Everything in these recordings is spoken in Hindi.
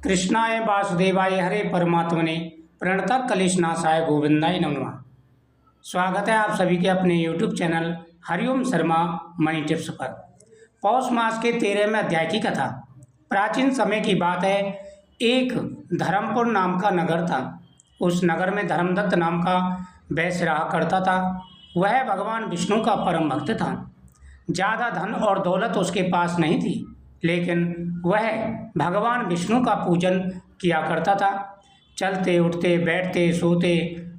कृष्णाय वासुदेवाय हरे परमात्मने प्रणतः कलेशनाशाय गोविंदाय नमः। स्वागत है आप सभी के अपने YouTube channel Hariom Sharma money tips पर। पौष मास के 13वें अध्याय की कथा। प्राचीन समय की बात है, एक धर्मपुर नाम का नगर था। उस नगर में धर्मदत्त नाम का वैश्य रहा करता था। वह भगवान विष्णु का परम भक्त था। ज़्यादा धन और दौलत उसके पास नहीं थी, लेकिन वह भगवान विष्णु का पूजन किया करता था। चलते उठते बैठते सोते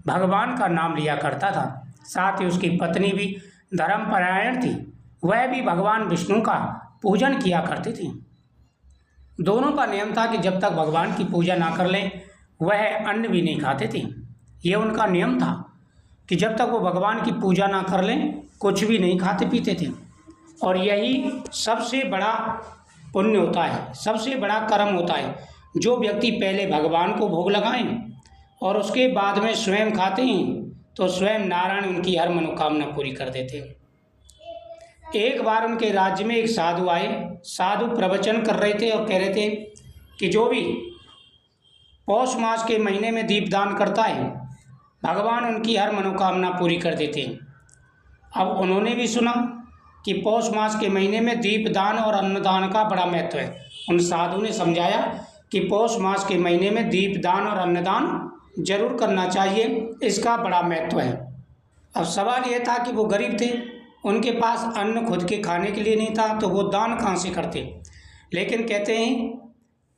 भगवान का नाम लिया करता था। साथ ही उसकी पत्नी भी धर्मपरायण थी। वह भी भगवान विष्णु का पूजन किया करती थी। दोनों का नियम था कि जब तक भगवान की पूजा ना कर लें वह अन्न भी नहीं खाते थे। ये उनका नियम था कि जब तक वो भगवान की पूजा ना कर लें कुछ भी नहीं खाते पीते थे। और यही सबसे बड़ा पुण्य होता है, सबसे बड़ा कर्म होता है। जो व्यक्ति पहले भगवान को भोग लगाएं और उसके बाद में स्वयं खाते हैं तो स्वयं नारायण उनकी हर मनोकामना पूरी कर देते हैं। एक बार उनके राज्य में एक साधु आए। साधु प्रवचन कर रहे थे और कह रहे थे कि जो भी पौष मास के महीने में दीपदान करता है भगवान उनकी हर मनोकामना पूरी कर देते हैं। अब उन्होंने भी सुना कि पौष मास के महीने में दीपदान और अन्नदान का बड़ा महत्व है। उन साधु ने समझाया कि पौष मास के महीने में दीपदान और अन्नदान जरूर करना चाहिए, इसका बड़ा महत्व है। अब सवाल यह था कि वो गरीब थे, उनके पास अन्न खुद के खाने के लिए नहीं था, तो वो दान कहाँ से करते। लेकिन कहते हैं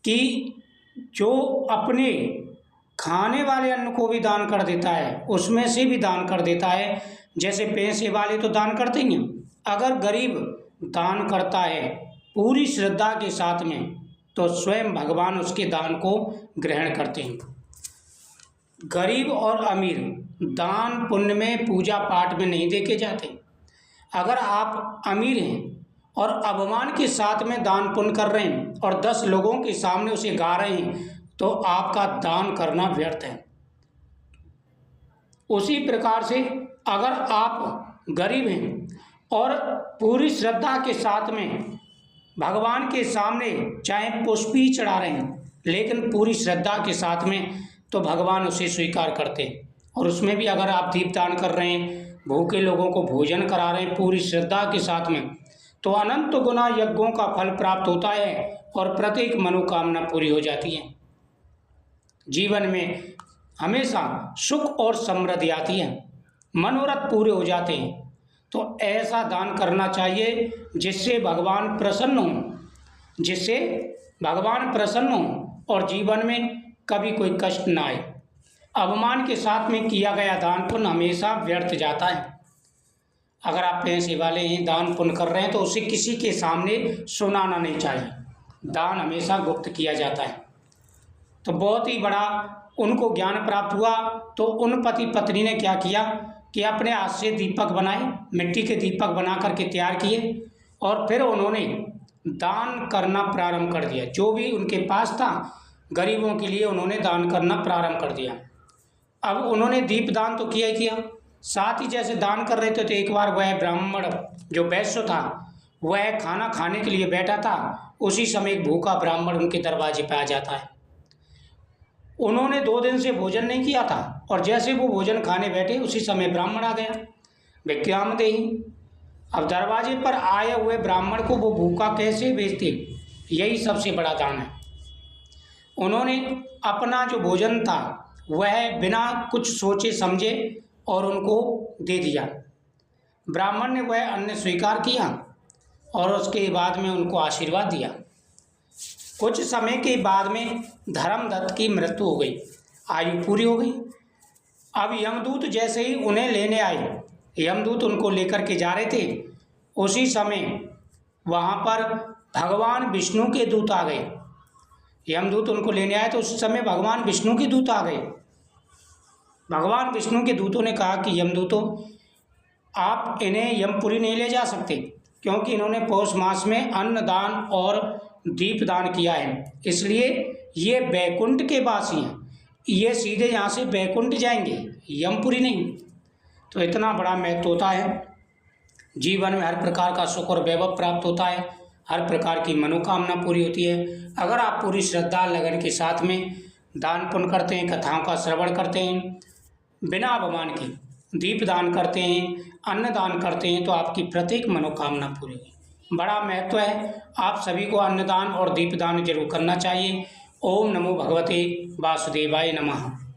कि जो अपने खाने वाले अन्न को भी दान कर देता है उसमें से भी दान कर देता है। जैसे पैसे वाले तो दान करते ही हैं, अगर गरीब दान करता है पूरी श्रद्धा के साथ में तो स्वयं भगवान उसके दान को ग्रहण करते हैं। गरीब और अमीर दान पुण्य में पूजा पाठ में नहीं देखे जाते। अगर आप अमीर हैं और अभिमान के साथ में दान पुण्य कर रहे हैं और 10 लोगों के सामने उसे गा रहे हैं तो आपका दान करना व्यर्थ है। उसी प्रकार से अगर आप गरीब हैं और पूरी श्रद्धा के साथ में भगवान के सामने चाहे पुष्प ही चढ़ा रहे हैं लेकिन पूरी श्रद्धा के साथ में, तो भगवान उसे स्वीकार करते हैं। और उसमें भी अगर आप दीपदान कर रहे हैं, भूखे लोगों को भोजन करा रहे हैं पूरी श्रद्धा के साथ में, तो अनंत गुना यज्ञों का फल प्राप्त होता है और प्रत्येक मनोकामना पूरी हो जाती है। जीवन में हमेशा सुख और समृद्धि आती है, मनोरथ पूरे हो जाते हैं। तो ऐसा दान करना चाहिए जिससे भगवान प्रसन्न हों, जिससे भगवान प्रसन्न हों और जीवन में कभी कोई कष्ट ना आए। अभिमान के साथ में किया गया दान पुण्य हमेशा व्यर्थ जाता है। अगर आप पैसे वाले हैं, दान पुण्य कर रहे हैं, तो उसे किसी के सामने सुनाना नहीं चाहिए। दान हमेशा गुप्त किया जाता है। तो बहुत ही बड़ा उनको ज्ञान प्राप्त हुआ, तो उन पति पत्नी ने क्या किया कि अपने हाथ से दीपक बनाए, मिट्टी के दीपक बना करके तैयार किए और फिर उन्होंने दान करना प्रारंभ कर दिया। जो भी उनके पास था गरीबों के लिए उन्होंने दान करना प्रारंभ कर दिया। अब उन्होंने दीपदान तो किया ही किया, साथ ही जैसे दान कर रहे थे तो एक बार वह ब्राह्मण जो वैश्य था वह खाना खाने के लिए बैठा था। उसी समय एक भूखा ब्राह्मण उनके दरवाजे पर आ जाता है। उन्होंने 2 दिन से भोजन नहीं किया था और जैसे वो भोजन खाने बैठे उसी समय ब्राह्मण आ गया, भिक्षामदेहि। अब दरवाजे पर आए हुए ब्राह्मण को वो भूखा कैसे भेजते, यही सबसे बड़ा दान है। उन्होंने अपना जो भोजन था वह बिना कुछ सोचे समझे और उनको दे दिया। ब्राह्मण ने वह अन्न स्वीकार किया और उसके बाद में उनको आशीर्वाद दिया। कुछ समय के बाद में धर्मदत्त की मृत्यु हो गई, आयु पूरी हो गई। अब यमदूत जैसे ही उन्हें लेने आए, यमदूत उनको लेकर के जा रहे थे, उसी समय वहाँ पर भगवान विष्णु के दूत आ गए। यमदूत उनको लेने आए तो उस समय भगवान विष्णु के दूत आ गए। भगवान विष्णु के दूतों ने कहा कि यमदूतों, आप इन्हें यमपुरी नहीं ले जा सकते क्योंकि इन्होंने पौष मास में अन्नदान और दीपदान किया है, इसलिए ये बैकुंठ के वासी हैं, ये सीधे यहाँ से बैकुंठ जाएंगे, यमपुरी नहीं। तो इतना बड़ा महत्व होता है। जीवन में हर प्रकार का सुख और वैभव प्राप्त होता है। हर प्रकार की मनोकामना पूरी होती है। अगर आप पूरी श्रद्धा लगन के साथ में दान पुण्य करते हैं, कथाओं का श्रवण करते हैं, बिना अपमान के दीप दान करते हैं, अन्न दान करते हैं, तो आपकी प्रत्येक मनोकामना पूरी होगी। बड़ा महत्व है, आप सभी को अन्नदान और दीपदान जरूर करना चाहिए। ओम नमो भगवते वासुदेवाय नमः।